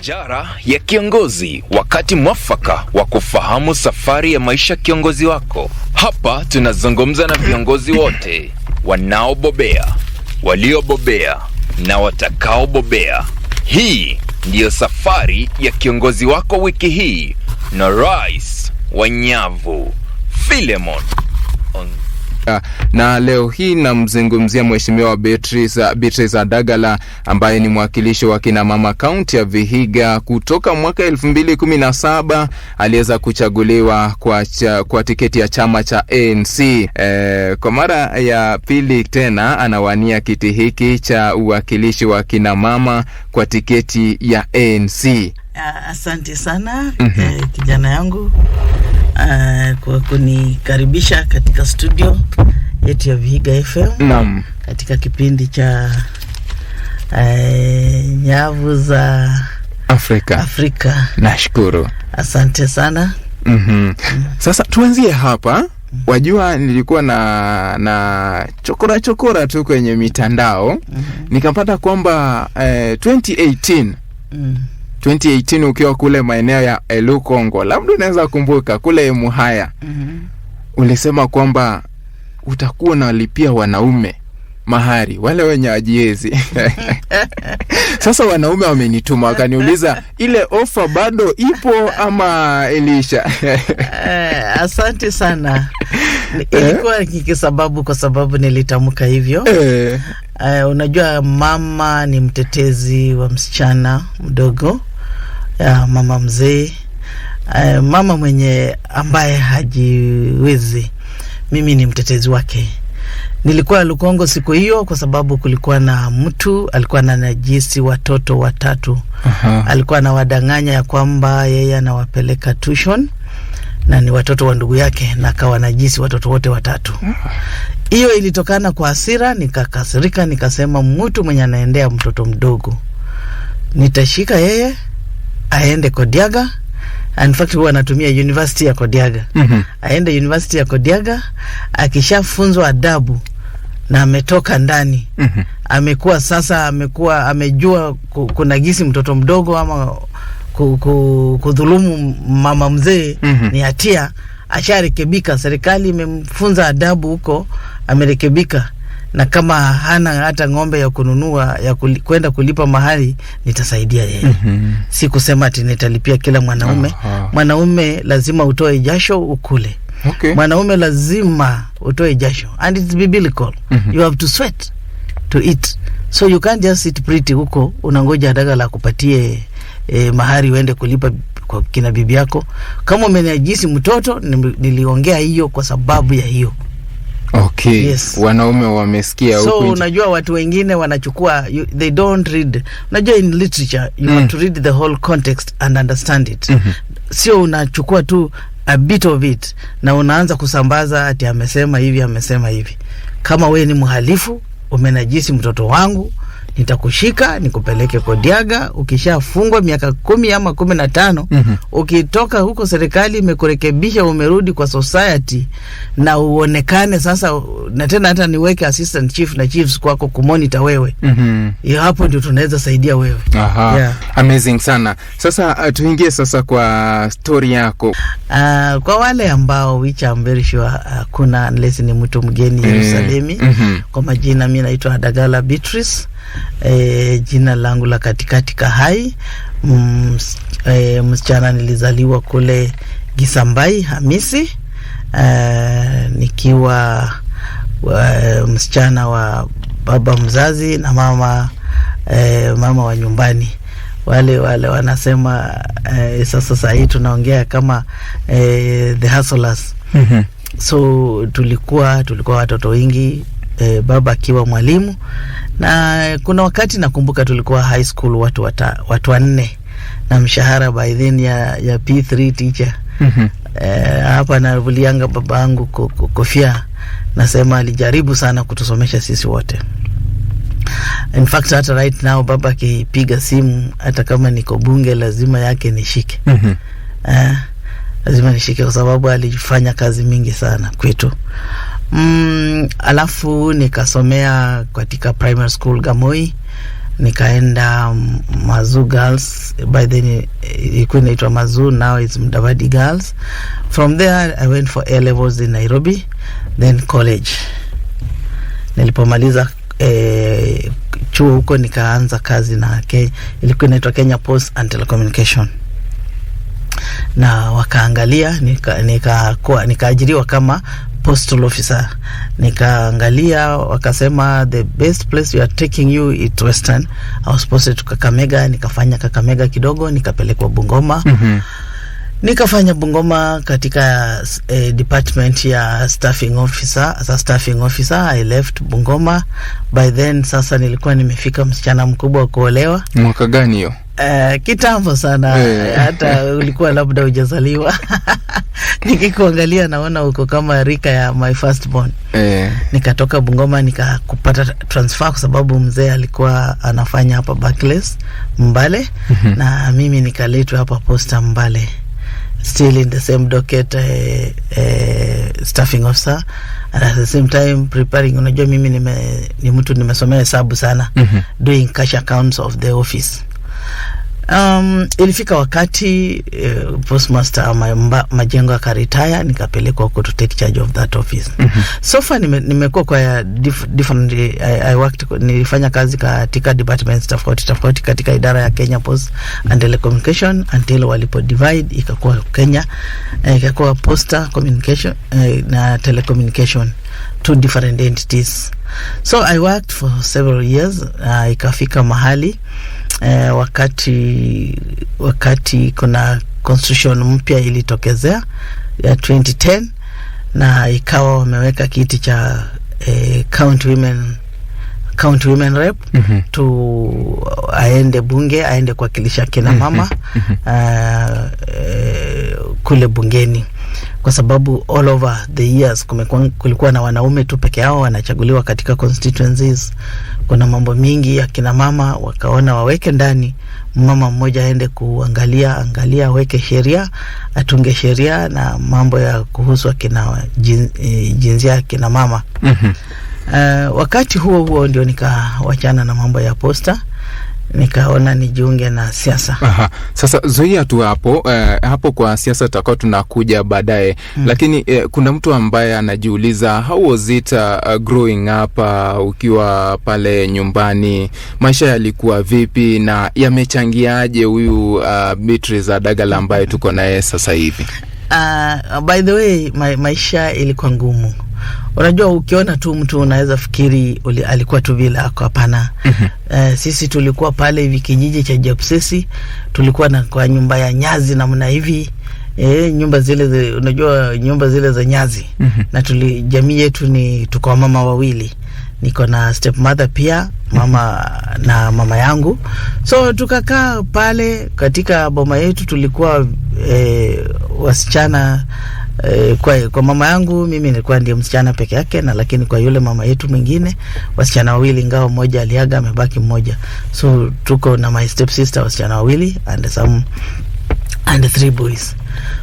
Shajara ya kiongozi, wakati mwafaka wa kufahamu safari ya maisha kiongozi wako. Hapa tunazungumza na viongozi wote wanaobobea, waliobobea na watakaobobea. Hii ndiyo safari ya kiongozi wako wiki hii na Rais wa Nyavu, Philemon. Na leo hii namzungumzia Mheshimiwa Beatrice Adagala ambaye ni mwakilishi wa kina mama kaunti ya Vihiga. Kutoka mwaka 2017 aliweza kuchaguliwa kwa tiketi ya chama cha ANC. Kwa mara ya pili tena anawania kiti hiki cha uwakilishi wa kina mama kwa tiketi ya ANC. Asante sana kijana yangu kwa kunikaribisha katika studio yetu ya Vihiga FM. Naam. Katika kipindi cha nyavu za Afrika. Nashukuru. Asante sana. Sasa tuanzie hapa. Wajua nilikuwa na chokora tu kwenye mitandao. Nikapata kwamba 2018 ukiwa kule maeneo ya Elukongo, labda unaweza kumbuka kule Muhaya, ulisema kwamba utakuwa unalipia wanaume mahari wale wenye wajiezi. Sasa wanaume wamenituma wakaniuliza ile ofa bado ipo ama ilisha? Asante sana. Ilikuwa kwa sababu nilitamka hivyo. Unajua mama ni mtetezi wa msichana mdogo, mama mzee, mama mwenye ambaye hajiwezi. Mimi ni mtetezi wake. Nilikuwa Lukongo siku hiyo kwa sababu kulikuwa na mtu alikuwa ananajisi watoto watatu. Alikuwa anawadanganya ya kwamba yeye anawapeleka tuition na ni watoto wa ndugu yake, na akawa najisi watoto wote watatu. Hiyo ilitokana kwa hasira, nikakasirika, nikasema mtu mwenye anaendea mtoto mdogo nitashika yeye aende Kodiaga. In fact huwa anatumia university ya Kodiaga. Aende university ya Kodiaga, akishafunzwa adabu na ametoka ndani. Amejua kunagisi mtoto mdogo ama kudhulumu mama mzee ni hatia. Asharekebika, serikali imemfunza adabu huko, amerekebika. Na kama hana hata ng'ombe ya kununua ya kwenda kulipa mahali, nitasaidia yeye. Si kusema ati nitalipia kila mwanaume. Mwanaume lazima utoe jasho ukule. Mwanaume lazima utoe jasho, and it's biblical. You have to sweat to eat, so you can't just sit pretty huko unangoja Adagala kupatie mahari uende kulipa kwa kina bibi yako. Kama umenajisi mtoto, niliongea hiyo kwa sababu ya hiyo. Yes. Wanaume wamesikia huko. So unajua watu wengine wanachukua, they don't read. Unajua in literature you have to read the whole context and understand it. Sio unachukua tu a bit of it na unaanza kusambaza ati amesema hivi. Kama we ni mhalifu, umenajisi mtoto wangu, nitakushika nikupeleke Kodiaga. Ukishafungwa miaka 10 ama 15, ukitoka huko serikali imekurekebisha, umerudi kwa society na uonekane sasa, na tena hata niweke assistant chief na chiefs kwako kumonitor wewe. Hapo ndio tunaweza saidia wewe. Amazing sana. Sasa tuingie sasa kwa story yako. Kwa wale ambao which I'm very sure kuna unless ni mtu mgeni Yerusalemi. Kwa majina mimi naitwa Adagala Beatrice. Jina langu la katikati Kahai. Msichana nilizaliwa kule Gisambai Hamisi, nikiwa msichana wa baba mzazi na mama wa nyumbani. Wale wanasema sasa hii tunaongea kama the hustlers. So tulikuwa watoto wengi, baba akiwa mwalimu, na kuna wakati nakumbuka tulikuwa high school watu 4 na mshahara by then ya P3 teacher. Hapa navulianga babangu kofia, nasema alijaribu sana kutusomesha sisi wote. In fact hata right now baba akipiga simu, hata kama niko bunge, lazima yake nishike. Lazima nishike kwa sababu alifanya kazi mingi sana kwetu. Alafu nikasomea katika primary school Gamoi, nikaenda Mazu Girls, by then ilikuwa inaitwa Mazu, now it's Mdavadi Girls. From there I went for A levels in Nairobi, then college. Nilipomaliza chuo huko nikaanza kazi na ilikuwa inaitwa Kenya Post and Telecommunication, na wakaangalia nikaajiriwa kama postal officer. Nikaangalia wakasema the best place we are taking you is Western. I was posted to Kakamega, nikafanya Kakamega kidogo, nikapelekwa Bungoma. Nikafanya Bungoma katika department ya staffing officer. As a staffing officer I left Bungoma. By then sasa nilikuwa nimefika msichana mkubwa wa kuolewa. Mwaka gani hiyo? Kitambo sana. Hata ulikuwa labda hujazaliwa. Nikikuangalia naona uko kama rika ya my firstborn. Nikatoka Bungoma nikakupata transfer kwa sababu mzee alikuwa anafanya hapa Barclays Mbale. Na mimi nikaletwa hapa Posta Mbale, still in the same docket, staffing officer, and at the same time preparing. Unajua mimi ni mtu nimesomea hesabu sana, doing cash accounts of the office. Ilifika wakati postmaster Majengo akaretire, nikapelekwa huko to take charge of that office. So far nimekuwa kwa different I worked, nilifanya kazi katika departments tofauti katika idara ya Kenya Post and Telecommunication until walipo divide ikakuwa Kenya, ikakuwa Posta Communication na Telecommunication, two different entities. So I worked for several years. Ikafika mahali wakati kuna constitution mpya ilitokezea ya 2010, na ikawa wameweka kiti cha county women rep to aende bunge, aende kuwakilisha kina mama kule bungeni, kwa sababu all over the years kulikuwa na wanaume tu peke yao wanachaguliwa katika constituencies. Kuna mambo mingi ya kina mama, wakaona waweke ndani mama mmoja aende kuangalia weke sheria, atunge sheria na mambo ya kuhusu kina jinsia ya kina mama. Wakati huo ndio nikawachana na mambo ya posta, nikaona nijiunge na siasa. Sasa zoea tu hapo kwa siasa tutakuwa tunakuja baadaye. Lakini kuna mtu ambaye anajiuliza, how was it growing up ukiwa pale nyumbani? Maisha yalikuwa vipi na yamechangiaje huyu Beatrice Adagala ambaye tuko naye sasa hivi? By the way, maisha ilikuwa ngumu. Unajua ukiona tu mtu unaweza fikiri alikuwa tu vile ako, hapana. Sisi tulikuwa pale hivi kijiji cha Jopsesi, tulikuwa na kwa nyumba ya Nyasi namna hivi. Nyumba zile unajua nyumba zile za Nyasi. Na jamii yetu tuko mama wawili. Niko na stepmother pia, mama yangu. So tukakaa pale katika boma yetu, tulikuwa wasichana. Kwa mama yangu mimi nilikuwa ndiye msichana peke yake, na lakini kwa yule mama yetu mwingine wasichana wawili, ingawa mmoja aliaga amebaki mmoja. So tuko na my step sister wasichana wawili and 3 boys.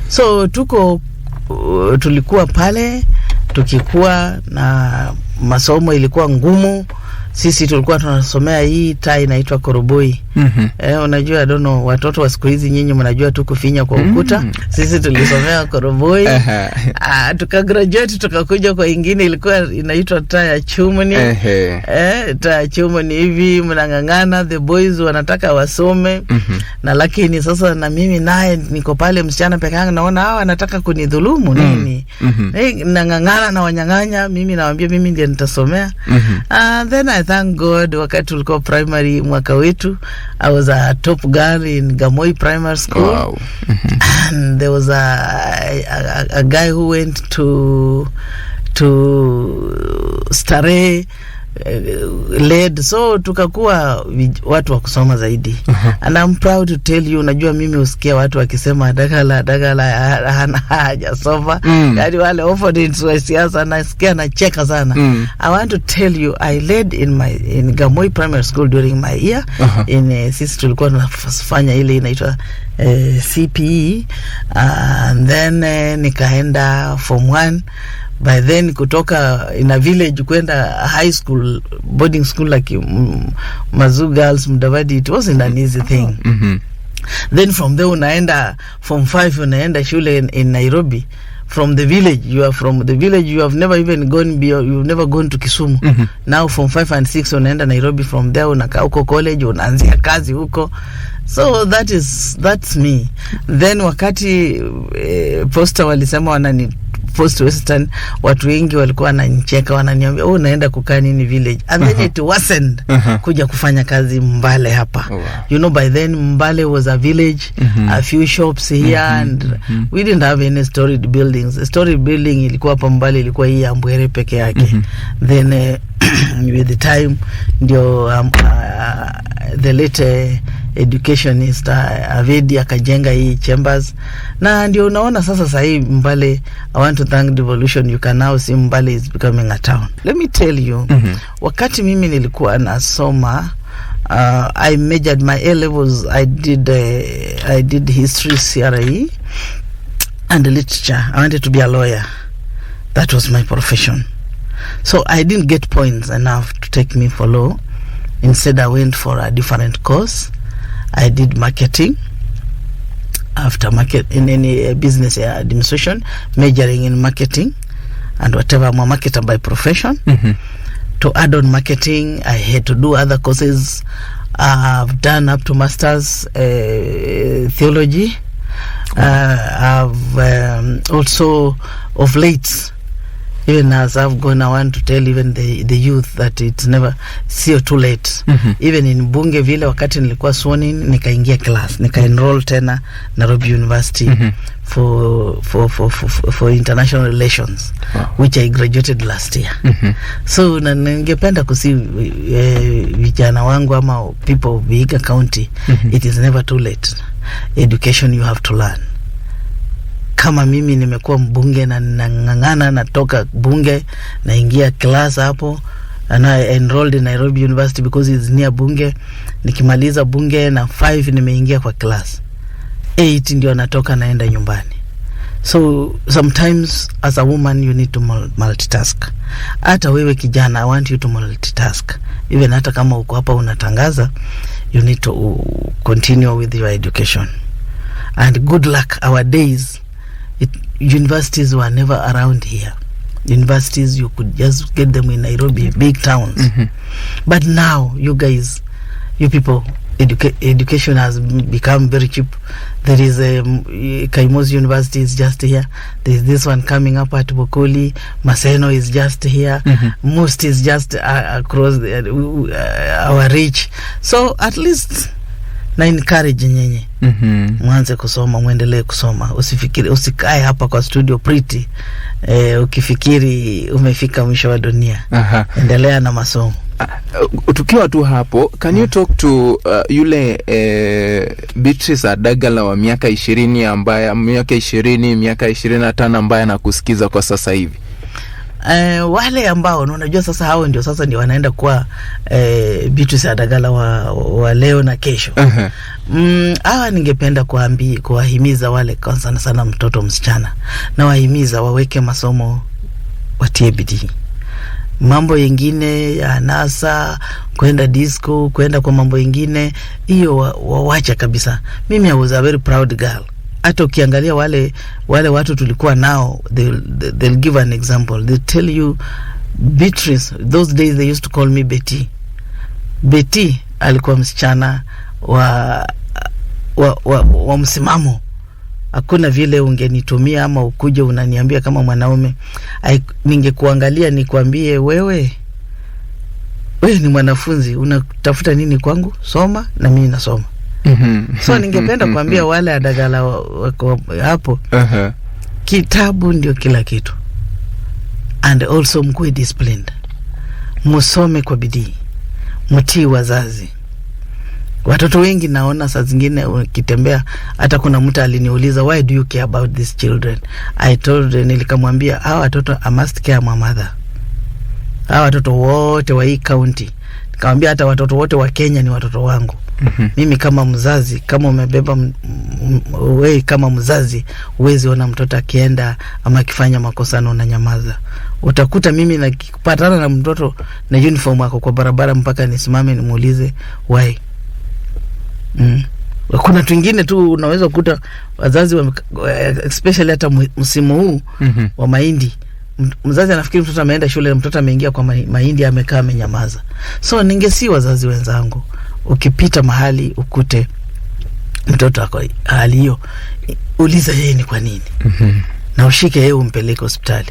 So tulikuwa pale tukikuwa na masomo ilikuwa ngumu. Sisi tulikuwa tunasomea hii inaitwa koroboi. Unajua, I don't know, watoto wa siku hizi nyinyi mnajua tu kufinya kwa ukuta. Sisi tulisomea koroboi. Tukagraduate tukakuja kwa ingine ilikuwa inaitwa ya chumoni. Ya chumoni hivi mnangangana, the boys wanataka wasome. Na lakini sasa na mimi naye niko pale msichana peke yangu, naona hawa wanataka kunidhulumu nini. Nangangana na wanyang'anya, mimi nawaambia mimi ndiye nitasomea. Then I thank God, wakati tulikuwa primary mwaka wetu, I was a top girl in Gamoi Primary School. Wow. And there was a guy who went to Starehe led, so tukakuwa watu wa kusoma zaidi. And I'm proud to tell you, unajua mimi usikia watu wakisema Adagala hana hajasoma. Yaani wale opponents wa siasa nasikia nacheka sana. I want to tell you, I led in Gamoi Primary School during my year. Sisi tulikuwa tunafanya ile inaitwa CPE, and then nikaenda form 1. By then kutoka in a village kwenda high school, boarding school like Mazu Girls, Mudavadi, it wasn't an easy thing. Then from there unaenda from 5 unaenda shule in Nairobi. From the village, you have never even you've never gone to Kisumu. Now from 5 and 6 unaenda Nairobi, from there unakaa huko college, unaanzia kazi huko. So that's me. Then wakati posta walisema wanani post Western, watu wengi walikuwa wananicheka, wananiambia unaenda kukaa nini village, and then it wasn't kuja kufanya kazi Mbale hapa. You know, by then Mbale was a village, a few shops here, and we didn't have any storied buildings. The storied building ilikuwa hapa Mbale, ilikuwa hii Ambwere peke yake. Then with the time ndio the late educationist Avedi akajenga hii chambers, na ndio unaona sasa hii Mbale. I want to thank devolution, you can now see Mbale is becoming a town. Let me tell you, wakati mimi nilikuwa nasoma, I majored my A levels, I did history, CRE and literature. I wanted to be a lawyer. That was my profession. So I didn't get points enough to take me for law. Instead, I went for a different course. I did marketing. After in any business administration, majoring in marketing and whatever. I'm a marketer by profession. To add on marketing, I had to do other courses. I've done up to master's theology. I've also of late, even as I've gone, I want to tell even the youth that it's never too late. Even in Bunge vile wakati nilikuwa sworn in, nikaingia class, nika-enroll tena Nairobi University for international relations, which I graduated last year. So ningependa kusi vijana wangu ama people of Vihiga County, it is never too late. Education you have to learn. Kama mimi nimekuwa mbunge na nang'ang'ana, natoka bunge naingia class hapo, and I enrolled in Nairobi University because it's near bunge. Nikimaliza bunge na 5 nimeingia kwa class, 8 ndio natoka naenda nyumbani. So sometimes as a woman you need to multitask. Hata wewe kijana, I want you to multitask. Even hata kama uko hapa unatangaza, you need to continue with your education. And good luck. Our days, universities were never around here. Universities, you could just get them in Nairobi, big towns. But now, you guys, you people, education has become very cheap. There is Kiongozi University is just here. There is this one coming up at Bokoli. Maseno is just here. Most is just across our reach. So at least na encourage nyenye mwanze kusoma, muendelee kusoma. Usikae hapa kwa studio pretty ukifikiri umefika mwisho wa dunia. Endelea na masomo. Tukiwa tu hapo, can you talk to yule Beatrice Adagala wa miaka 20 ambaye miaka 25 ambaye anakusikiza kwa sasa hivi? Wale ambao unajua sasa, hao ndio sasa ndio wanaenda kuwa Beatrice Adagala wa leo na kesho. Hawa ningependa kuwahimiza wale, kwa sana mtoto msichana, na wahimiza waweke masomo, watie bidii. Mambo yengine ya nasa, kwenda disco, kwenda kwa mambo yengine, hiyo wawacha kabisa. Mimi I was a very proud girl. Hata ukiangalia wale watu tulikuwa nao, they'll give an example. They tell you, Beatrice, those days they used to call me Betty. Betty alikuwa msichana wa msimamo. Hakuna vile ungenitumia ama ukuje unaniambia kama mwanaume, ningekuangalia nikwambie wewe ni mwanafunzi, unatafuta nini kwangu? Soma na mimi nasoma. So ningependa kuambia wale Adagala wako hapo, kitabu ndio kila kitu. And also mkuwe disciplined. Musome kwa bidii. Mutii wazazi. Watoto wengi naona saa zingine ukitembea, hata kuna mtu aliniuliza, why do you care about these children? I told them, nilikamwambia, hawa watoto I must care my mother. Hawa watoto wote wa hii county, nikamwambia hata watoto wote wa Kenya ni watoto wangu. Mimi kama mzazi, kama umebeba wewe kama mzazi uwezi ona mtoto akienda ama akifanya makosa na unanyamaza. Utakuta mimi nakipatana na mtoto na uniform wako kwa barabara mpaka nisimame nimuulize why. Kuna twingine tu unaweza kukuta wazazi especially hata msimu huu wa mahindi, mzazi anafikiri mtoto ameenda shule, mtoto ameingia kwa mahindi amekaa amenyamaza. So ningesi wazazi wenzangu, ukipita mahali ukute mtoto ako hali hiyo, uliza yeye ni kwa nini. Na ushike yeye umpeleke hospitali.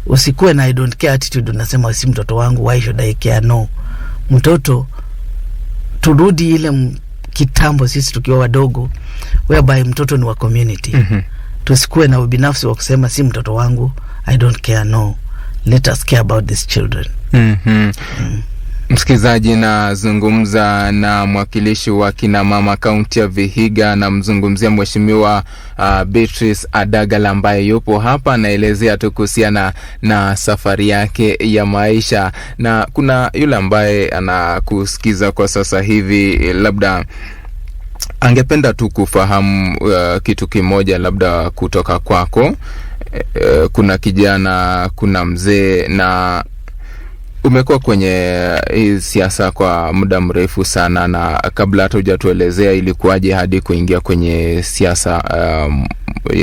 Usikuwe na I don't care attitude, unasema si mtoto wangu, why should I care? No. Mtoto, turudi ile kitambo sisi tukiwa wadogo, whereby mtoto ni wa community. Tusikuwe na ubinafsi wa kusema si mtoto wangu, I don't care. No, let us care about these children. Msikilizaji, nazungumza na mwakilishi wa kina mama kaunti ya Vihiga, na mzungumzia mheshimiwa Beatrice Adagala ambaye yupo hapa, naelezea tu kuhusiana na safari yake ya maisha. Na kuna yule ambaye anakusikiza kwa sasa hivi, labda angependa tu kufahamu kitu kimoja labda kutoka kwako. Kuna kijana, kuna mzee, na umekuwa kwenye hii siasa kwa muda mrefu sana, na kabla hata hujatuelezea ilikuwaje hadi kuingia kwenye siasa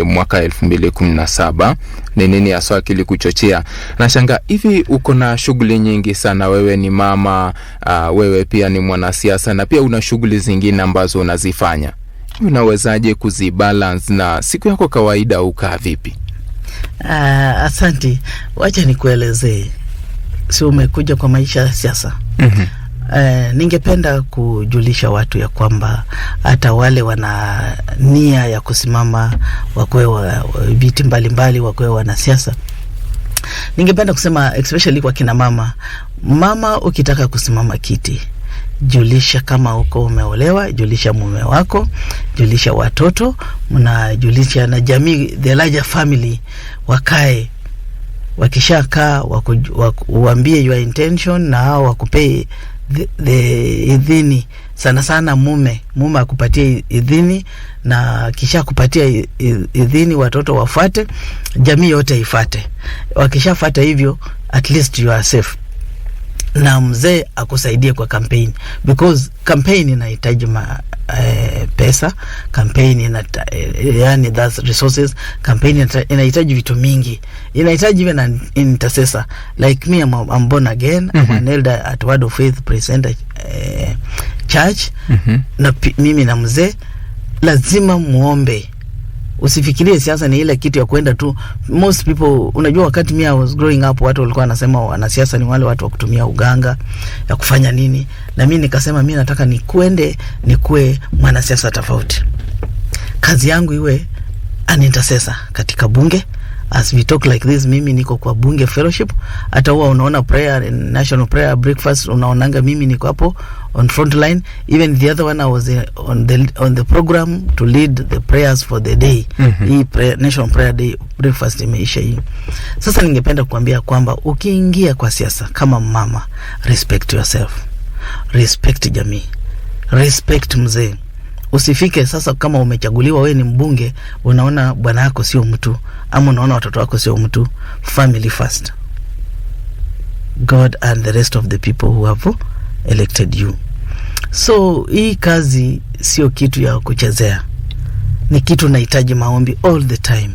mwaka 2017, ni nini hasa kilikuchochea? Nashanga hivi uko na shughuli nyingi sana, wewe ni mama, wewe pia ni mwanasiasa, na pia una shughuli zingine ambazo unazifanya. Unawezaje kuzibalance na siku yako kawaida ukaa vipi? Asante, wacha nikuelezee. Si umekuja kwa maisha ya siasa. Ningependa kujulisha watu ya kwamba hata wale wana nia ya kusimama wakwe viti mbalimbali, wakwe wanasiasa, ningependa kusema especially kwa kina mama, ukitaka kusimama kiti, julisha kama uko umeolewa, julisha mume wako, julisha watoto, mnajulisha na jamii, the larger family, wakae. Wakishakaa wakuambie your intention, na hao wakupee the idhini. Sana sana mume akupatie idhini, na kisha kupatia idhini watoto wafuate, jamii yote ifuate. Wakishafuata hivyo, at least you are safe. Na mzee akusaidie kwa campaign, because campaign inahitaji pesa, campaign yani that's resources, campaign inahitaji vitu mingi, inahitaji even an intercessor like me. I'm born again, I'm an elder at Word of Faith Presenter Church. Na mimi na mzee lazima muombe. Usifikirie siasa ni ile kitu ya kwenda tu. Most people, unajua wakati mimi I was growing up, watu walikuwa wanasema wanasiasa ni wale watu wa kutumia uganga ya kufanya nini, na mimi nikasema mimi nataka nikuwe mwanasiasa tofauti. Kazi yangu iwe an intercessor katika bunge. As we talk like this, mimi niko kwa bunge fellowship. Hata huwa unaona prayer, national prayer breakfast, unaonanga mimi niko hapo on front line. Even the other one, I was on the program to lead the prayers for the day. Hii national prayer day breakfast imeisha hii. Sasa ningependa kuambia kwamba ukiingia kwa siasa kama mama, respect yourself, respect jamii, respect mzee. Usifike sasa kama umechaguliwa wewe ni mbunge, unaona bwana yako sio mtu, ama unaona watoto wako sio mtu. Family first, God and the rest of the people who have elected you. So hii kazi sio kitu ya kuchezea, ni kitu nahitaji maombi all the time.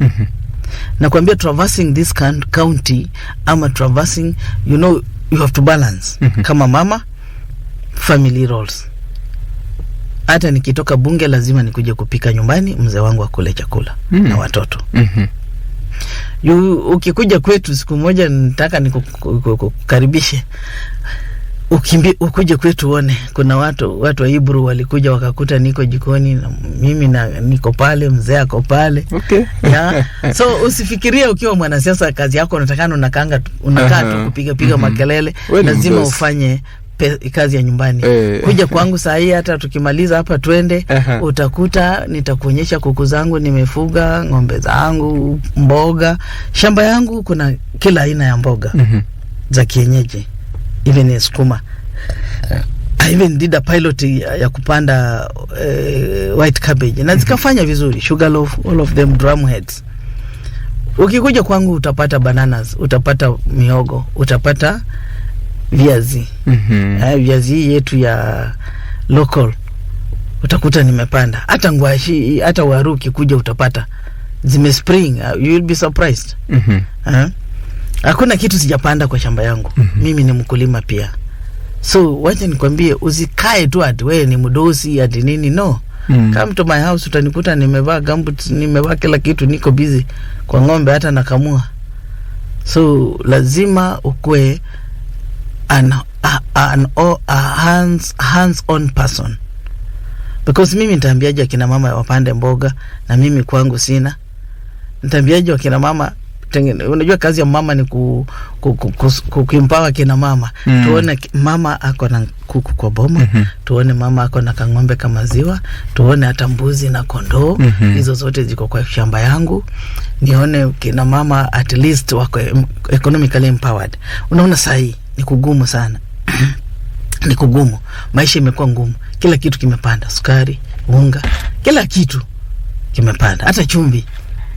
Nakwambia traversing this county, ama traversing, you have to balance. Kama mama, family roles. Hata nikitoka bunge lazima nikuje kupika nyumbani, mzee wangu akule chakula na watoto. Ukikuja kwetu siku moja, nataka nikukaribishe, ukuje kwetu uone. Kuna watu wa Hebrew walikuja wakakuta niko jikoni na mimi niko pale, mzee ako pale. Okay. Yeah. So usifikirie ukiwa mwanasiasa kazi yako unakaa tu kupiga makelele. Lazima ufanye kazi ya nyumbani. Kuja kwangu saa hii, hata tukimaliza hapa twende, utakuta nitakuonyesha kuku zangu nimefuga, ng'ombe zangu, mboga, shamba yangu kuna kila aina ya mboga za kienyeji, even sukuma. I even did a pilot ya kupanda white cabbage na zikafanya vizuri. Sugarloaf, all of them drumheads. Ukikuja kwangu utapata bananas, utapata mihogo, utapata viazi. Viazi yetu ya local utakuta nimepanda. Hata ngwashi, hata waru ukikuja utapata zimespring. You will be surprised. Hakuna kitu sijapanda kwa shamba yangu. Mimi ni mkulima pia. So wacha nikwambie, usikae tu ati wewe ni mdosi ati nini. No. Come to my house utanikuta nimevaa gumboots, nimevaa kila kitu, niko busy kwa ng'ombe, hata nakamua. So lazima ukue hands on person. Because mimi nitaambiaje akina mama wapande mboga na mimi kwangu sina? Nitaambiaje akina mama unajua kazi ya mama ni kukimpawa kina mama. Tuone mama ako na kuku kwa boma, tuone mama ako na kang'ombe kama ziwa, tuone hata mbuzi na kondoo, hizo zote ziko kwa shamba yangu. Nione kina mama at least wako economically empowered. Unaona sahi ni kugumu sana. Ni kugumu. Maisha imekuwa ngumu. Kila kitu kimepanda, sukari, unga, kila kitu kimepanda. Hata chumvi.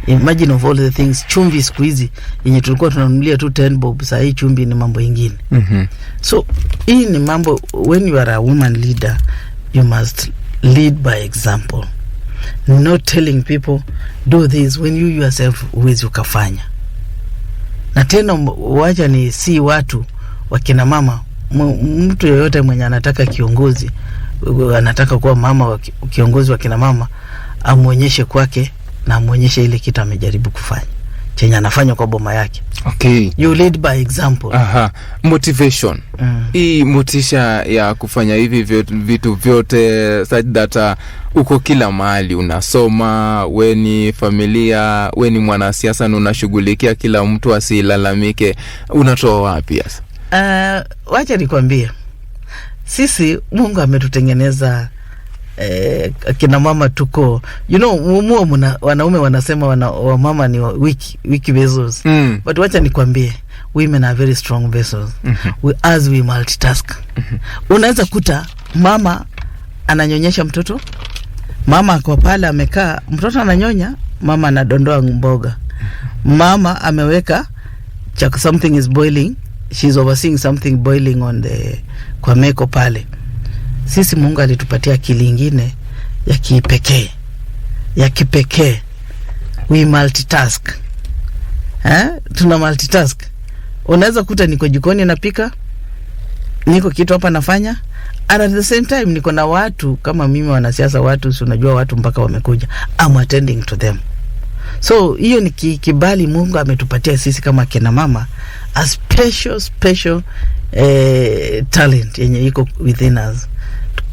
Imagine of all the things, chumvi siku hizi yenye tulikuwa tunanunulia tu 10 bob, sasa hii chumvi ni mambo ingine. So hii ni mambo, when you are a woman leader, you must lead by example. Not telling people do this when you yourself huwezi ukafanya. Na tena wacha ni si watu wakina mama, mtu yoyote mwenye anataka kiongozi, anataka kuwa mama wa kiongozi wa kina mama, amuonyeshe kwake na amuonyeshe ile kitu amejaribu kufanya, chenye anafanya kwa boma yake. Okay. You lead by example. Motivation. Hii motisha ya kufanya hivi vitu vyote such that uko kila mahali, unasoma, we ni familia, we ni mwanasiasa na unashughulikia kila mtu asilalamike. Unatoa wapi sasa? Wacha nikwambie. Sisi Mungu ametutengeneza kina mama tuko, you know, wanaume wanasema wamama ni weak vessels. But wacha nikwambie, women are very strong vessels. As we multitask. Unaweza kuta mama ananyonyesha mtoto, mama ako pale amekaa, mtoto ananyonya, mama anadondoa mboga, mama ameweka something is boiling, she's overseeing something boiling on kwa meko pale. Sisi Mungu alitupatia akili nyingine ya kipekee. We multitask. Tuna multitask. Unaweza kuta niko jikoni napika, niko kitu hapa nafanya, and at the same time niko na watu kama mimi wanasiasa, watu si unajua watu mpaka wamekuja, I'm attending to them. So hiyo ni kibali Mungu ametupatia sisi kama kina mama, a special talent yenye iko within us.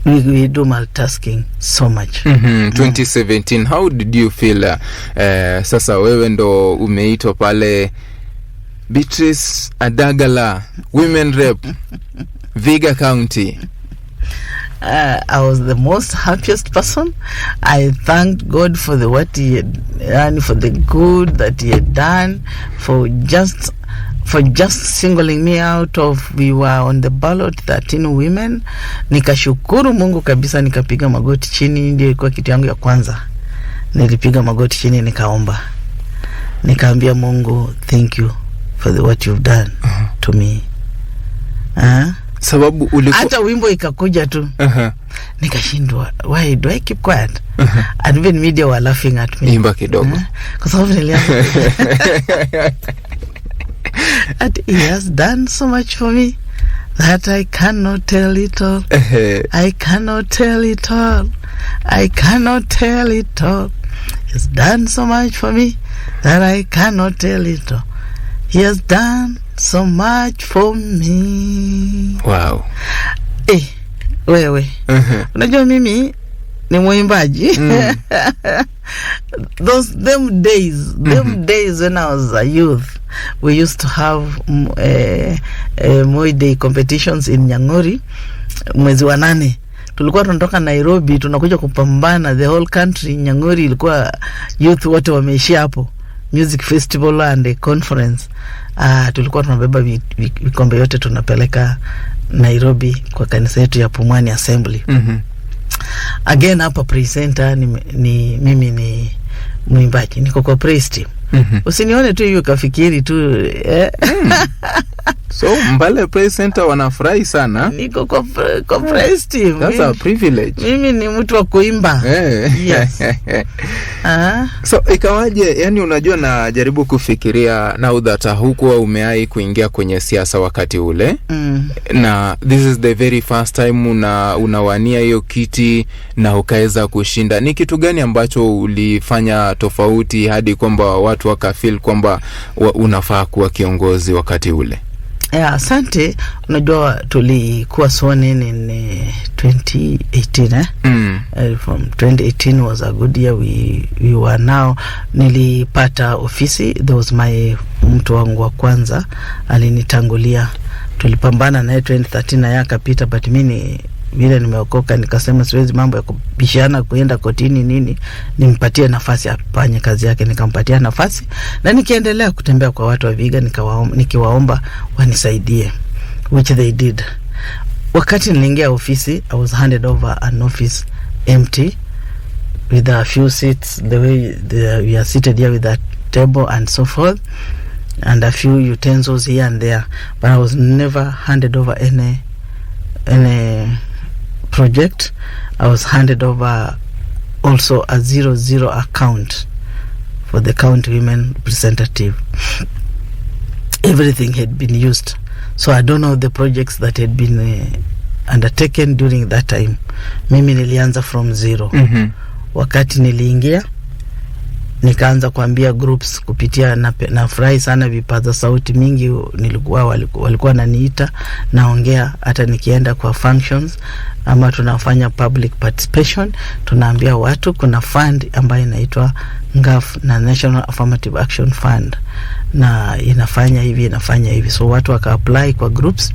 We do multitasking so much. 2017, how did you feel? Sasa wewe ndo umeitwa pale Beatrice Adagala Women Rep Vihiga County. I was the most happiest person. I thanked God for what he had done, for the good that he had done, for just singling me out of, we were on the ballot 13 women. Nikashukuru Mungu kabisa, nikapiga magoti chini. Ndio ilikuwa kitu yangu ya kwanza. Nilipiga magoti chini nikaomba. Nikaambia Mungu, thank you for what you've done to me. Sababu hata wimbo ikakuja tu. Nikashindwa, why do I keep quiet? And even media were laughing at me. Imba kidogo. Kwa sababu nilianza and he has done so much for me that I cannot tell it all. I cannot tell it all. I cannot tell it all. He's done so much for me that I cannot tell it all. He has done so much for me. Wow. Wewe. Unajua mimi ni mwimbaji. Them days when I was a youth, we used to have Moi Day competitions in Nyang'ori. Mwezi wa 8 tulikuwa tunatoka Nairobi tunakuja kupambana the whole country. Nyang'ori ilikuwa youth wote wameishia hapo, music festival and a conference. Tulikuwa tunabeba vikombe yote tunapeleka Nairobi kwa kanisa yetu ya Pumwani Assembly. Again hapa presenter mimi ni mwimbaji, niko kwa praise team. Usinione tu hiyo kafikiri tu So Mbale Praise Center wanafurahi sana. Niko kwa praise team. That's a privilege. Mimi ni mtu wa kuimba. Yes. So ikawaje, yani unajua najaribu kufikiria now that hukuwa umeai kuingia kwenye siasa wakati ule. Na this is the very first time unawania hiyo kiti na ukaweza kushinda. Ni kitu gani ambacho ulifanya tofauti hadi kwamba watu wakafeel kwamba unafaa kuwa kiongozi wakati ule? Asante. Unajua tulikuwa sworn in 2018 from 2018 was a good year. We were now, nilipata ofisi. There was my mtu wangu wa kwanza alinitangulia, tulipambana naye 2013 na yakapita, but mimi vile nimeokoka nikasema siwezi mambo ya kubishana kuenda kotini nini, nimpatie nafasi afanye kazi yake. Nikampatia nafasi na nikiendelea kutembea kwa watu wa Vihiga nikiwaomba wanisaidie, which they did. Wakati niliingia ofisi, I was handed over an office empty with a few seats the way we are seated here with a table and so forth, and a few utensils here and there, but I was never handed over any project. I was handed over also a 00 account for the county women representative. Everything had been used, so I don't know the projects that had been undertaken during that time. Mimi nilianza from zero. Wakati niliingia nikaanza kuambia groups kupitia na furahi sana vipaza sauti mingi walikuwa naniita naongea, hata nikienda kwa functions ama tunafanya public participation, tunaambia watu kuna fund ambayo inaitwa NGAF na National Affirmative Action Fund na inafanya hivi, so watu waka apply kwa groups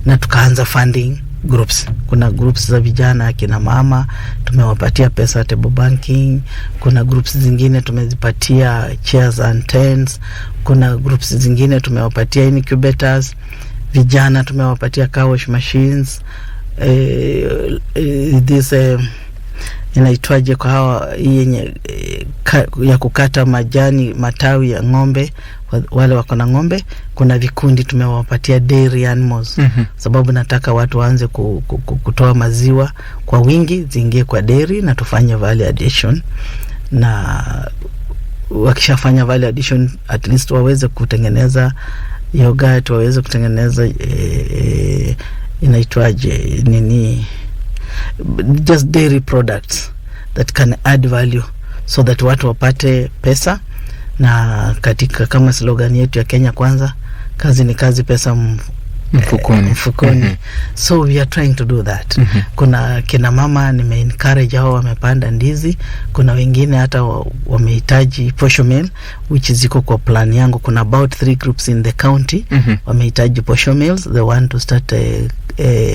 na tukaanza funding groups. Kuna groups za vijana akina mama tumewapatia pesa table banking, kuna groups zingine tumezipatia chairs and tents, kuna groups zingine tumewapatia incubators, vijana tumewapatia car wash machines, this inaitwaje kwa hawa yenye ya kukata majani matawi ya ng'ombe, wale wako na ng'ombe. Kuna vikundi tumewapatia dairy animals, sababu nataka watu waanze kutoa maziwa kwa wingi ziingie kwa dairy na tufanye value addition, na wakishafanya value addition at least waweze kutengeneza yogurt, waweze kutengeneza inaitwaje nini, just dairy products that can add value so that watu wapate pesa. Na katika kama slogan yetu ya Kenya kwanza, kazi ni kazi, pesa mfukoni. So we are trying to do that. Kuna kina mama nime-encourage hao wamepanda ndizi, kuna wengine hata wamehitaji posho meal which ziko kwa plan yangu. Kuna about 3 groups in the county wamehitaji posho meals. They want to start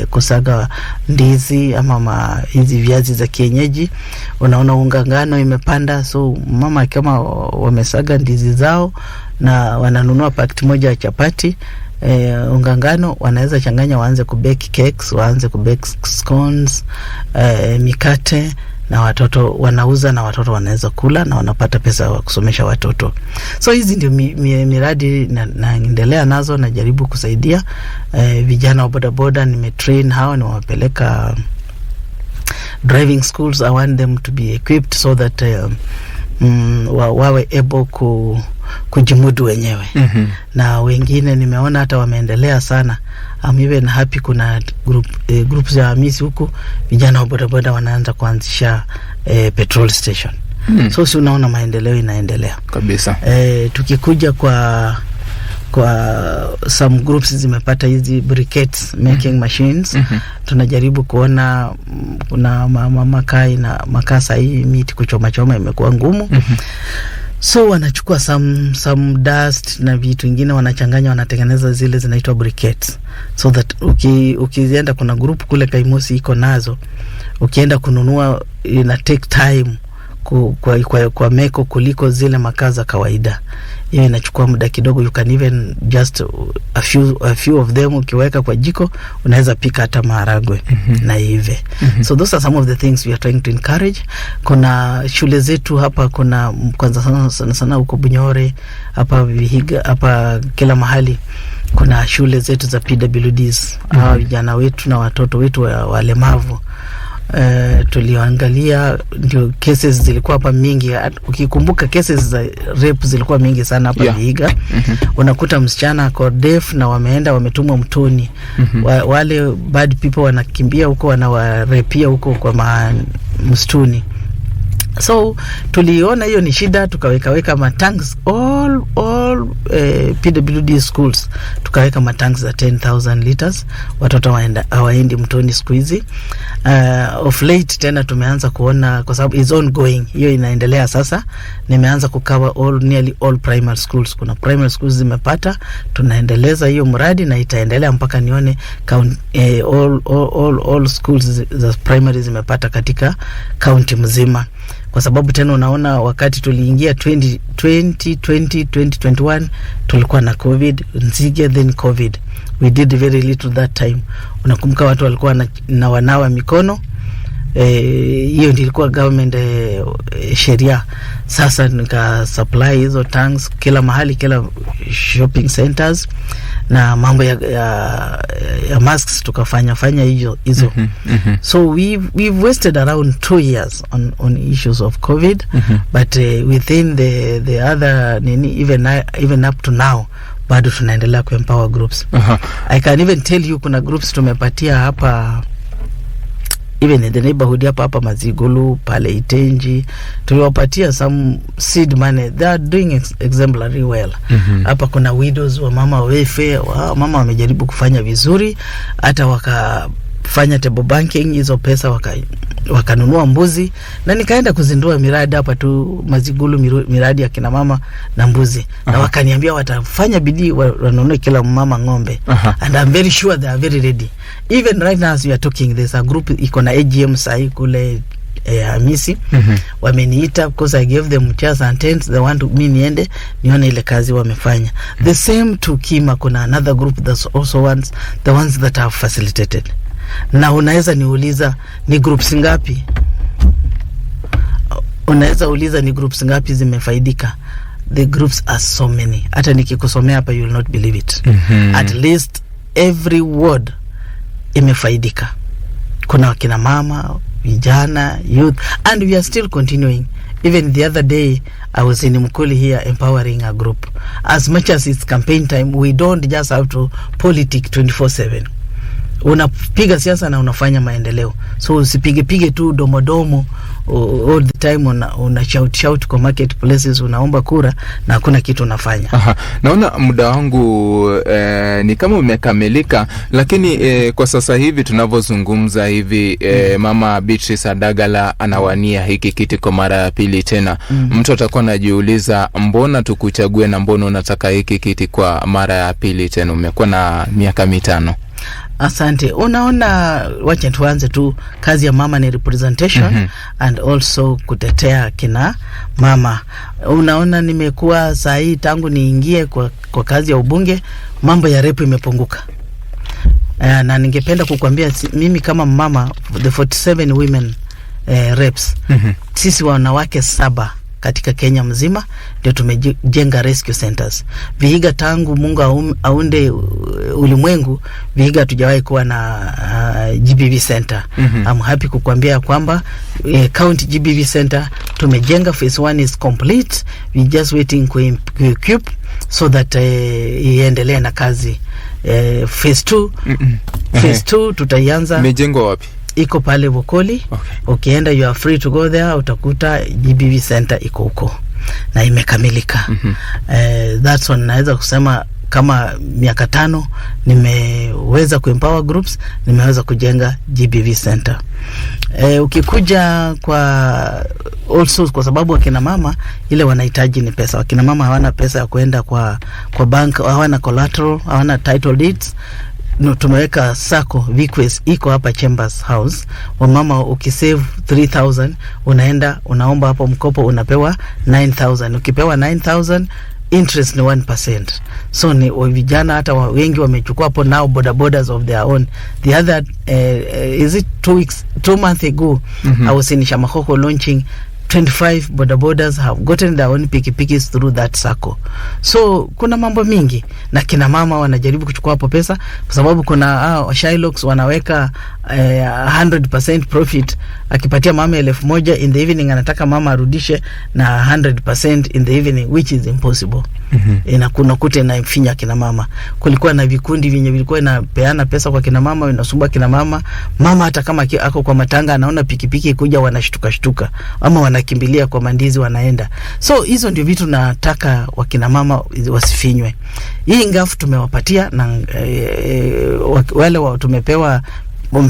kusaga ndizi ama hizi viazi za kienyeji. Unaona unga ngano imepanda, so mama kama wamesaga ndizi zao na wananunua pakiti moja ya chapati, unga ngano wanaweza changanya, waanze kubake cakes, waanze kubake scones, mikate, na watoto wanauza na watoto wanaweza kula na wanapata pesa wa kusomesha watoto. So hizi ndio miradi naendelea nazo, najaribu kusaidia vijana wa bodaboda. Nimetrain hao, niwapeleka driving schools. I want them to be equipped so that wawe able kujimudu wenyewe. Na wengine nimeona hata wameendelea sana. I'm even happy kuna groups za Hamisi huku, vijana wa bodaboda wanaanza kuanzisha petrol station. So si unaona maendeleo inaendelea kabisa. Tukikuja kwa some groups zimepata hizi briquettes making machines. Tunajaribu kuona kuna makaa hii miti kuchoma imekuwa ngumu. So wanachukua some dust na vitu vingine wanachanganya, wanatengeneza zile zinaitwa briquettes, so that ukienda kuna group kule Kaimosi iko nazo, ukienda kununua ina take time kwa meko kuliko zile makaa za kawaida. Hiyo inachukua muda kidogo. You can even just a few of them ukiweka kwa jiko unaweza pika hata maharagwe na hive. So those are some of the things we are trying to encourage. Kuna shule zetu hapa, kuna kwanza sana huko Bunyore, hapa Vihiga, hapa kila mahali kuna shule zetu za PWDs. Vijana wetu na watoto wetu walemavu. Tuliangalia ndio cases zilikuwa hapa mingi. Ukikumbuka cases za rape zilikuwa mingi sana hapa Vihiga. Unakuta msichana ako deaf na wametumwa mtoni. Wale bad people wanakimbia huko, wanawarepia huko kwa msituni. So tuliona hiyo ni shida, tukaweka matanks all PWD schools, tukaweka matanks za 10,000 liters. Watoto hawaendi mtoni siku hizi. Of late tena tumeanza kuona, kwa sababu is ongoing, hiyo inaendelea sasa. Nimeanza kucover nearly all primary schools. Kuna primary schools zimepata, tunaendeleza hiyo mradi na itaendelea mpaka nione all schools za primary zimepata katika county mzima. Kwa sababu tena unaona wakati tuliingia 2021 tulikuwa na COVID, nzige, then COVID. We did very little that time. Unakumbuka watu walikuwa na wanawa mikono. Hiyo ndio ilikuwa government sheria. Sasa nika supply hizo tanks kila mahali, kila shopping centers, na mambo ya masks tukafanya hizo. So we've wasted around 2 years on issues of COVID, but within the other even up to now bado tunaendelea kuempower groups. I can even tell you kuna groups tumepatia hapa even in the neighborhood hapa Mazigulu, pale Itenji, tuliwapatia some seed money. They are doing exemplary well. Hapa kuna widows wa mama welfare, mama wamejaribu kufanya vizuri, hata wakafanya table banking, hizo pesa wakanunua mbuzi, na nikaenda kuzindua miradi hapa tu Mazigulu, miradi ya kina mama na mbuzi. Na wakaniambia watafanya bidii wanunue kila mama ng'ombe. And I'm very sure they are very ready. Even right now as we are talking, there's a group iko na AGM sahi kule Hamisi. Wameniita because I gave them chairs and tents. They want me niende nione ile kazi wamefanya. The same to Kima, kuna another group that's also the ones that have facilitated. Na unaweza niuliza ni groups ngapi? Unaweza uliza ni groups ngapi zimefaidika? The groups are so many. Hata nikikusomea hapa you will not believe it. At least every ward imefaidika. Kuna wakina mama, vijana, youth, and we are still continuing. Even the other day I was in Mkuli here empowering a group. As much as it's campaign time, we don't just have to politic 24/7. Unapiga siasa na unafanya maendeleo. So usipige tu domodomo all the time, una shout kwa marketplaces, unaomba kura na hakuna kitu unafanya. Naona muda wangu ni kama umekamilika, lakini kwa sasa hivi tunavyozungumza hivi Mama Beatrice Adagala anawania hiki kiti kwa mara ya pili tena. Mtu atakuwa anajiuliza mbona tukuchague na mbona unataka hiki kiti kwa mara ya pili tena? Umekuwa na miaka 5. Asante. Unaona, wacha tuanze tu, kazi ya mama ni representation and also kutetea kina mama. Unaona, nimekuwa sahi tangu niingie kwa kazi ya ubunge, mambo ya rape imepunguka. Na ningependa kukuambia mimi kama mama, the 47 women reps, sisi wanawake 7 katika Kenya mzima ndio tumejenga rescue centers. Vihiga tangu Mungu aunde ulimwengu, Vihiga tujawahi kuwa na GBV center. I'm happy kukuambia kwamba county GBV center tumejenga. Phase 1 is complete. We just waiting to equip so that iendelee na kazi. Phase 2 tutaianza. Imejengwa wapi? Iko pale Bokoli. Ukienda you are free to go there, utakuta GBV center iko huko na imekamilika. That's one naweza kusema kama miaka 5 nimeweza kuempower groups, nimeweza kujenga GBV center. Ukikuja kwa also, kwa sababu wakina mama ile wanahitaji ni pesa. Wakina mama hawana pesa ya kwenda kwa bank, hawana collateral, hawana title deeds. tumeweka sako Viquest iko hapa Chambers House. Wamama ukisave 3000 unaenda unaomba hapo mkopo, unapewa 9000. Ukipewa 9000 interest ni 1%. So ni vijana hata wengi wamechukua hapo now bodabodas of their own. The other is it 2 months ago, I was in Shamakoko launching 25 bodabodas have gotten their own pikipikis through that circle. So kuna mambo mingi na kina mama wanajaribu kuchukua hapo pesa, kwa sababu kuna Shylocks wanaweka 100% profit. Akipatia mama 1000 in the evening, anataka mama arudishe na 100% in the evening, which is impossible. Kuna kute na mfinya kina mama. Kulikuwa na vikundi vinye vilikuwa inapeana pesa kwa kina mama, inasumbua kina mama. Mama hata kama ako kwa matanga anaona pikipiki kuja, wanashtuka ama wanakimbilia kwa mandizi wanaenda. So hizo ndio vitu nataka wakina mama wasifinywe. Hii ngafu tumewapatia na wale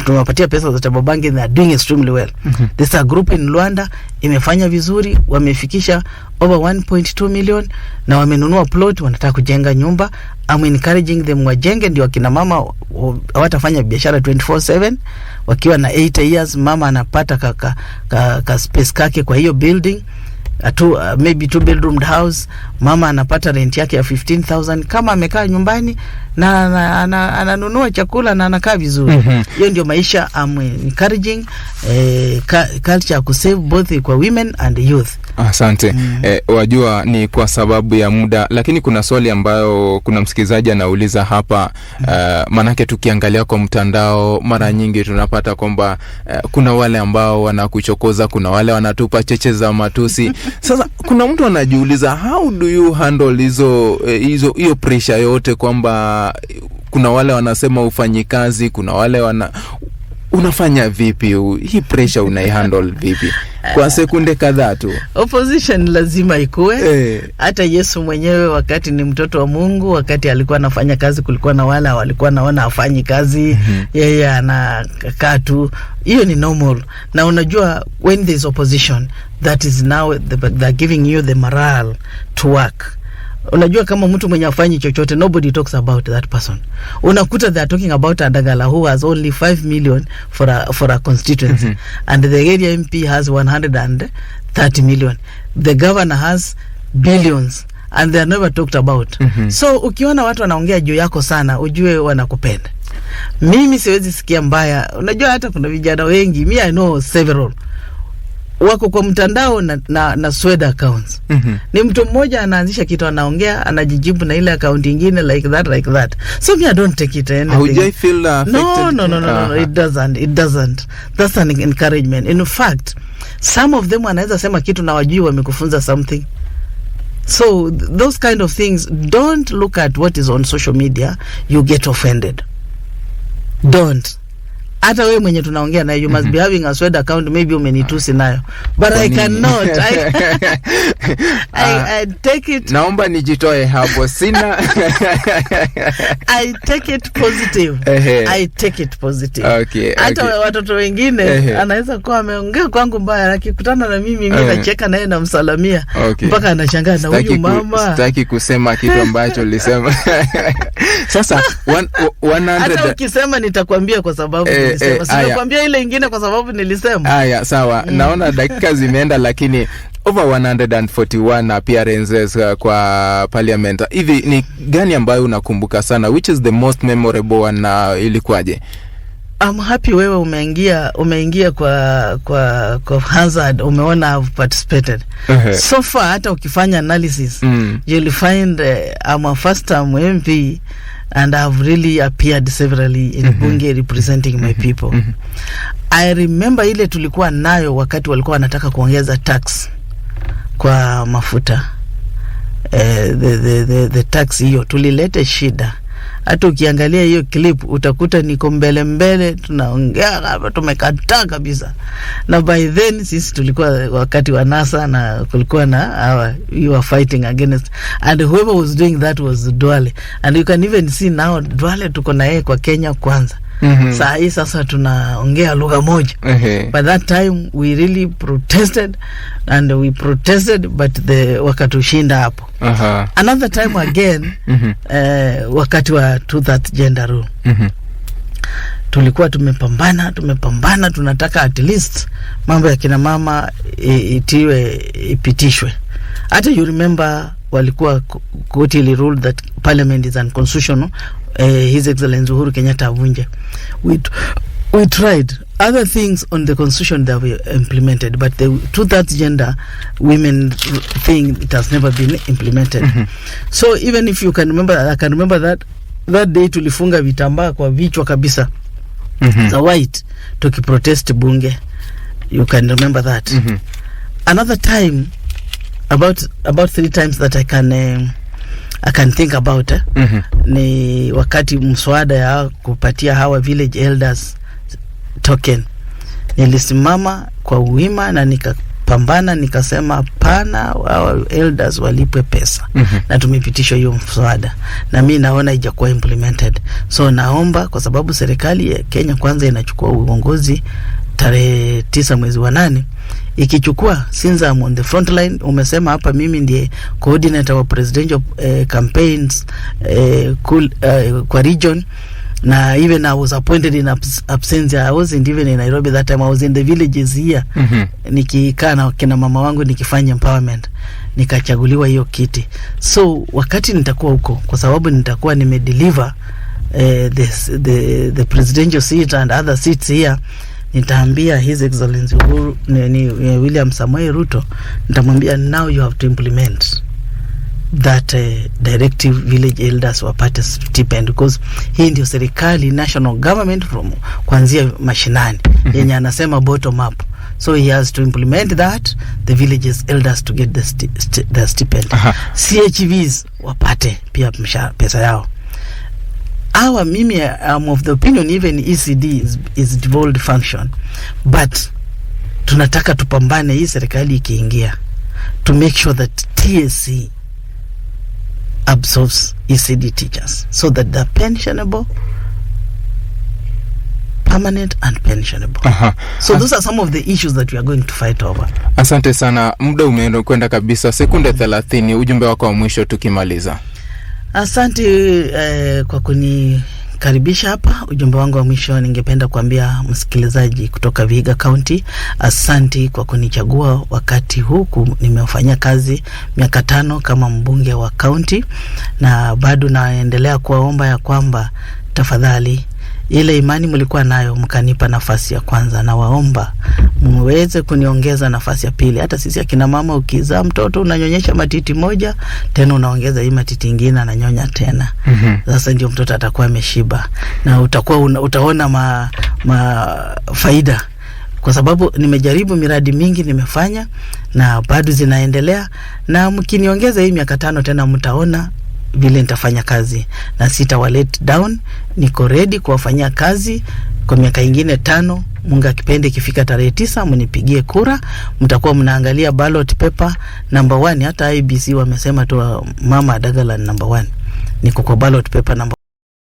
tumewapatia pesa za Tabobangi, they are doing extremely well. There's a group in Luanda imefanya vizuri, wamefikisha over 1.2 million na wamenunua plot, wanataka kujenga nyumba. I'm encouraging them wajenge, ndio akina mama watafanya biashara 24/7. Wakiwa na 8 years mama anapata ka space kake kwa hiyo building. Maybe 2 bedroom house, mama anapata rent yake ya 15,000 kama amekaa nyumbani na ananunua chakula na anakaa vizuri. Hiyo ndio maisha I'm encouraging, culture ya kusave both kwa women and youth. Asante. Wajua ni kwa sababu ya muda, lakini kuna swali ambayo kuna msikilizaji anauliza hapa. Manake tukiangalia kwa mtandao mara nyingi tunapata kwamba kuna wale ambao wanakuchokoza, kuna wale wanatupa cheche za matusi. Sasa kuna mtu anajiuliza, how do you handle hiyo pressure yote, kwamba kuna wale wanasema ufanyi kazi, kuna wale unafanya vipi hii pressure, unaihandle vipi? Kwa sekunde kadhaa tu. Opposition lazima ikue. Hata Yesu mwenyewe wakati ni mtoto wa Mungu, wakati alikuwa anafanya kazi, kulikuwa na wale walikuwa naona afanyi kazi, yeye anakaa tu. Hiyo ni normal. Na unajua when there is opposition, that is now they're giving you the morale to work. Unajua kama mtu mwenye afanyi chochote, nobody talks about that person. Unakuta they are talking about Adagala who has only 5 million for a constituency, and the area MP has 130 million. The governor has billions and they are never talked about. So ukiona watu wanaongea juu yako sana, ujue wanakupenda. Mimi siwezi sikia mbaya. Unajua hata kuna vijana wengi, I know several, wako kwa mtandao na swed accounts. Ni mtu mmoja anaanzisha kitu, anaongea, anajijibu na ile account nyingine like that. So I don't take it anything. How do you feel affected? No, it doesn't. That's an encouragement. In fact, some of them wanaweza sema kitu na wajui wamekufunza something. So those kind of things, don't look at what is on social media, you get offended. Don't. Hata wewe mwenye tunaongea na you must be having a swed account, maybe umenitusi nayo, but I cannot. I take it. Naomba nijitoe hapo, sina. I take it positive. Okay. Hata watoto wengine anaweza kuwa ameongea kwangu mbaya, akikutana na mimi nacheka naye na msalamia, mpaka anashangaa na huyu mama. Sitaki kusema kitu ambacho nilisema. Sasa 100. Hata ukisema nitakwambia kwa sababu nilisema. Sinakwambia ile ingine kwa sababu nilisema. Haya, sawa. Naona dakika zimeenda, lakini over 141 appearances kwa parliament. Hivi ni gani ambayo unakumbuka sana? Which is the most memorable one na ilikuwaje? I'm happy wewe umeingia kwa hazard, umeona I've participated. So far hata ukifanya analysis, you'll find I'm a first time MP and I've really appeared severally in Bunge representing my people. I remember ile tulikuwa nayo wakati walikuwa wanataka kuongeza tax kwa mafuta. The tax hiyo tulilete shida. Hata ukiangalia hiyo clip utakuta niko mbele tunaongea hapa, tumekataa kabisa. Na by then sisi tulikuwa wakati wa NASA na kulikuwa na we were fighting against, and whoever was doing that was Duale, and you can even see now Duale tuko na yeye kwa Kenya kwanza. Saa hii sasa tunaongea lugha moja. By that time we really protested but wakatushinda hapo. Another time again wakati wa 2/3 gender rule. tulikuwa tumepambana, tunataka at least mambo ya kina mama ipitishwe. Hata you remember walikuwa koti ili ruled that parliament is unconstitutional. His Excellency Uhuru Kenyatta avunje. We tried other things on the constitution that we implemented, but the 2/3 gender women thing, it has never been implemented. So even if you can remember, I can remember that day tulifunga vitambaa kwa vichwa kabisa za white tukiprotest bunge. You can remember that. Another time, about 3 times that I can think about, ni wakati mswada ya kupatia hawa village elders token. Nilisimama kwa uwima na nikapambana, nikasema hapana, hawa elders walipwe pesa. Na tumepitishwa hiyo mswada, na mimi naona haijakuwa implemented. So naomba, kwa sababu serikali ya Kenya kwanza inachukua uongozi tarehe 9 mwezi wa 8, ikichukua, since I'm on the front line, umesema hapa mimi ndiye coordinator wa presidential campaigns kwa region, na even I was appointed in absence. I wasn't even in Nairobi that time. I was in the villages here. Nikikaa na kina mama wangu nikifanya empowerment, nikachaguliwa hiyo kiti. So wakati nitakuwa huko, kwa sababu nitakuwa nimedeliver the presidential seat and other seats here, nitaambia His Excellency Uhuru William Samoei Ruto, nitamwambia now you have to implement that directive, village elders wapate stipend, because hii ndio serikali, national government from kuanzia mashinani, yenye anasema bottom up. So he has to implement that, the villages elders to get the stipend. CHVs wapate pia pesa yao. Mimi I'm of the opinion even ECD is devolved function, but tunataka tupambane hii serikali ikiingia to make sure that TSC absorbs ECD teachers so that they're pensionable, permanent and pensionable. So those are some of the issues that we are going to fight over. Asante sana, muda umeenda kwenda kabisa, sekunde 30, ujumbe wako wa mwisho tukimaliza. Asante kwa kunikaribisha hapa. Ujumbe wangu wa mwisho, ningependa kuambia msikilizaji kutoka Vihiga County, asante kwa kunichagua wakati huku. Nimefanya kazi miaka 5 kama mbunge wa county, na bado naendelea kuwaomba ya kwamba tafadhali, ile imani mlikuwa nayo mkanipa nafasi ya kwanza, na waomba muweze kuniongeza nafasi ya pili. Hata sisi akina mama, ukizaa mtoto unanyonyesha matiti moja, tena unaongeza hii matiti nyingine ananyonya tena. Sasa ndio mtoto atakuwa ameshiba, na utaona faida, kwa sababu nimejaribu miradi mingi nimefanya na bado zinaendelea, na mkiniongeza hii miaka 5 tena mtaona vile nitafanya kazi, na sita let down. Niko ready kuwafanyia kazi kwa miaka ingine 5. Mungu akipende, ikifika tarehe 9 mnipigie kura, mtakuwa mnaangalia ballot paper number 1. Hata IBC wamesema tu Mama Adagala number 1. Niko kwa ballot paper number